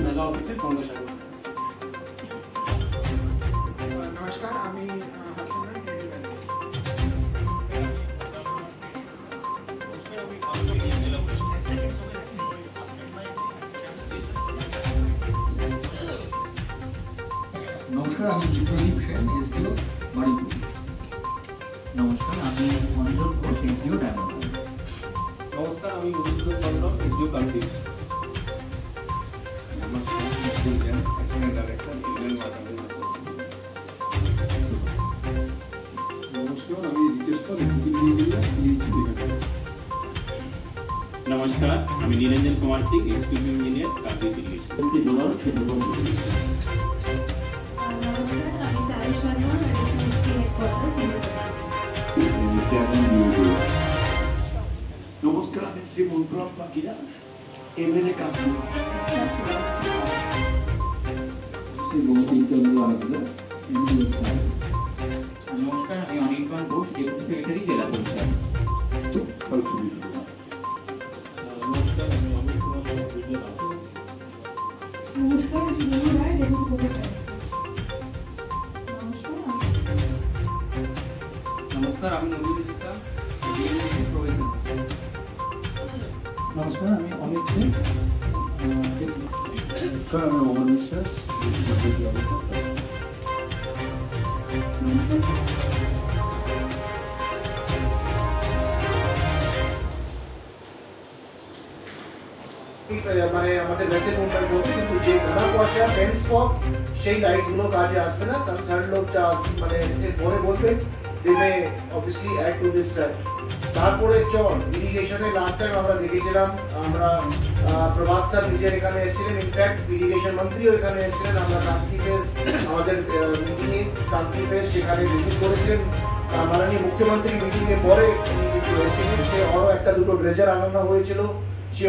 Mega অফিসের গঙ্গাসাগর। নমস্কার, আমি হাসান। নমস্কার, আমি জিতপ্রদীপ সেন, এসডিও মণিপুর। নমস্কার, আমি অঞ্জন ঘোষ, এসডিও ডায়মন্ড। নমস্কার, আমি মধুসূদন মণ্ডল, এসডিও কান্তি। नमस्कार, আমি নিরঞ্জন কুমার সিং, এক্সিকিউটিভ ইঞ্জিনিয়ার, কার্যত ইরিগেশন। নমস্কার, আমি চারু শর্মা, নমস্কার, আমি শ্রী মন্ত্রম পাকিরা, এমএলএ কাকু। নমস্কার, আমি অনির্বাণ ঘোষ, ডেপুটি সেক্রেটারি, জেলা পরিষদ। নমস্কার, আমি অমিত কুমার ভিডিও। নমস্কার, আমি সুমন রায়, ডেপুটি সেক্রেটারি। নমস্কার, আমি নজরুল ইসলাম, ডিএমসি প্রফেসর। নমস্কার, আমি অমিত সিং। নমস্কার, আমি অমর বিশ্বাস। মানে আমাদের ভেসেল মুভমেন্ট বলতে কিন্তু যে ঘন কুয়াশা ডেন্স ফগ সেই লাইটস গুলো কাজে আসবে না। কনসার্ন লোক যা মানে পরে বলবেন they may obviously add to this side. তারপরে চল ইরিগেশনে লাস্ট টাইম আমরা দেখেছিলাম, আমরা প্রভাত স্যার নিজের এখানে এসেছিলেন, ইনফ্যাক্ট ইরিগেশন মন্ত্রীও এখানে এসেছিলেন। আমরা কাকদ্বীপের আমাদের মিটিংয়ে কাকদ্বীপের সেখানে ভিজিট করেছিলেন। মাননীয় মুখ্যমন্ত্রী মিটিং এর পরে এসেছিলেন, সে আরো একটা দুটো ড্রেজার আনানো হয়েছিল, সে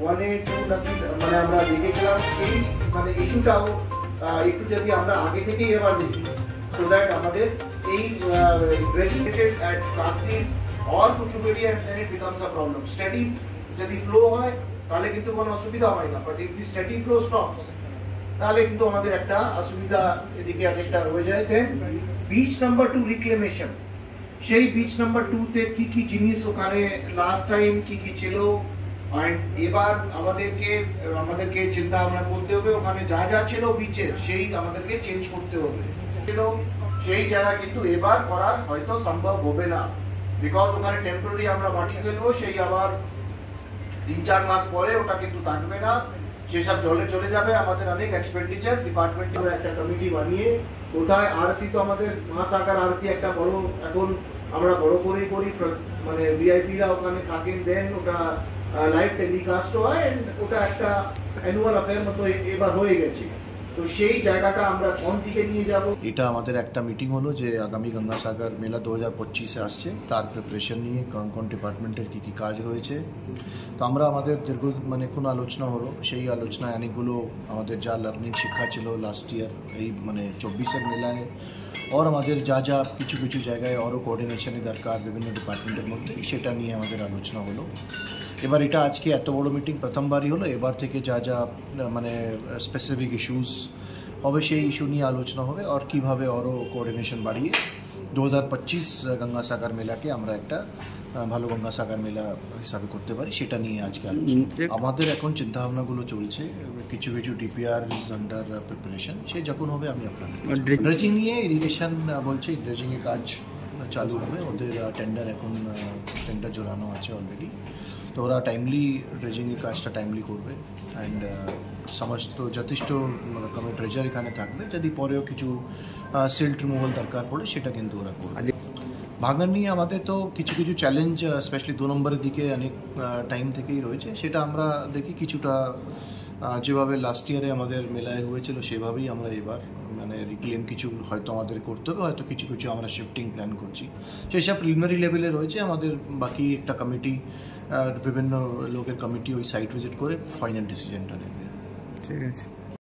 1A 2 নাকি মানে আমরা দেখেছিলাম। এই মানে ইস্যুটাও একটু যদি আমরা আগে থেকেই এবার দেখি, সো দ্যাট আমাদের এই গ্রেজুয়েটেড অ্যাট কাকদ্বীপ और कुछ area then it becomes a problem. Steady যদি ফ্লো হয় তাহলে কিন্তু কোনো অসুবিধা হয় না, but if the steady flow stops তাহলে কিন্তু আমাদের একটা অসুবিধা এদিকে একটা হয়ে যায়। দেন বিচ নাম্বার 2 রিক্লেমেশন, সেই বিচ নাম্বার 2 তে কি কি জিনিস ওখানে লাস্ট টাইম কি কি ছিল, এন্ড এবার আমাদেরকে চিন্তা ভাবনা করতে হবে। ওখানে যা যা ছিল বিচের সেই আমাদেরকে চেঞ্জ করতে হবে, সেই জায়গা কিন্তু এবার করা হয়তো সম্ভব হবে না, বিকজ ওখানে টেম্পোরারি আমরা মাটি ফেলবো, সেই আবার 3-4 মাস পরে ওটা কিন্তু থাকবে না, সেসব জলে চলে যাবে। আমাদের অনেক এক্সপেন্ডিচার ডিপার্টমেন্টে একটা কমিটি বানিয়ে কোথায় আরতি, তো আমাদের মহাসাগর আরতি একটা বড় এখন আমরা বড় করেই করি, মানে ভিআইপিরা ওখানে থাকেন, দেন ওটা লাইভ টেলিকাস্ট হয়, এন্ড ওটা একটা অ্যানুয়াল অ্যাফেয়ার মতো এবার হয়ে গেছে। তো সেই জায়গাটা আমরা কোন দিকে নিয়ে যাব, এটা আমাদের একটা মিটিং হলো যে আগামী গঙ্গাসাগর মেলা 2025-এ আসছে, তার প্রিপারেশন নিয়ে কোন কোন ডিপার্টমেন্টের কী কী কাজ রয়েছে। তো আমরা আমাদের দীর্ঘ মানে কোন আলোচনা হলো, সেই আলোচনায় অনেকগুলো আমাদের যা লার্নিং শিক্ষা ছিল লাস্ট ইয়ার এই মানে 24-এর মেলায়, और আমাদের যা যা কিছু কিছু জায়গায় আরও কোঅর্ডিনেশনের দরকার বিভিন্ন ডিপার্টমেন্টের মধ্যে, সেটা নিয়ে আমাদের আলোচনা হলো। এবার এটা আজকে এত বড় মিটিং প্রথমবারই হলো, এবার থেকে যা যা মানে স্পেসিফিক ইস্যুস হবে সেই ইস্যু নিয়ে আলোচনা হবে, আর কীভাবে আরও কোঅর্ডিনেশন বাড়িয়ে 2025 গঙ্গাসাগর মেলাকে আমরা একটা ভালো গঙ্গাসাগর মেলা হিসাবে করতে পারি, সেটা নিয়ে আজকে আলোচনা। আমাদের এখন চিন্তাভাবনাগুলো চলছে, কিছু কিছু ডিপিআর ইজ আন্ডার প্রিপারেশন, সে যখন হবে আমি আপনাদের। ড্রেজিং নিয়ে ইরিগেশন বলছে ড্রেজিংয়ের কাজ চালু হবে, ওদের টেন্ডার জোরানো আছে অলরেডি, তো ওরা টাইমলি ড্রেজিংয়ের কাজটা টাইমলি করবে। অ্যান্ড সমস্ত যথেষ্ট রকমের ড্রেজার এখানে থাকবে, যদি পরেও কিছু সিল্ট রিমুভাল দরকার পড়ে সেটা কিন্তু ওরা করবে। ভাঙন নিয়ে আমাদের তো কিছু কিছু চ্যালেঞ্জ স্পেশালি 2 নম্বরের দিকে অনেক টাইম থেকেই রয়েছে, সেটা আমরা দেখি কিছুটা যেভাবে লাস্ট ইয়ারে আমাদের মেলায় হয়েছিল সেভাবেই আমরা এবার মানে রিক্লেম কিছু হয়তো আমাদের করতে হবে, হয়তো কিছু কিছু আমরা শিফটিং প্ল্যান করছি, সেসব প্রিলিমিনারি লেভেলে রয়েছে। আমাদের বাকি একটা কমিটি, বিভিন্ন লোকের কমিটি ওই সাইট ভিজিট করে ফাইনাল ডিসিশনটা নেবে। ঠিক আছে।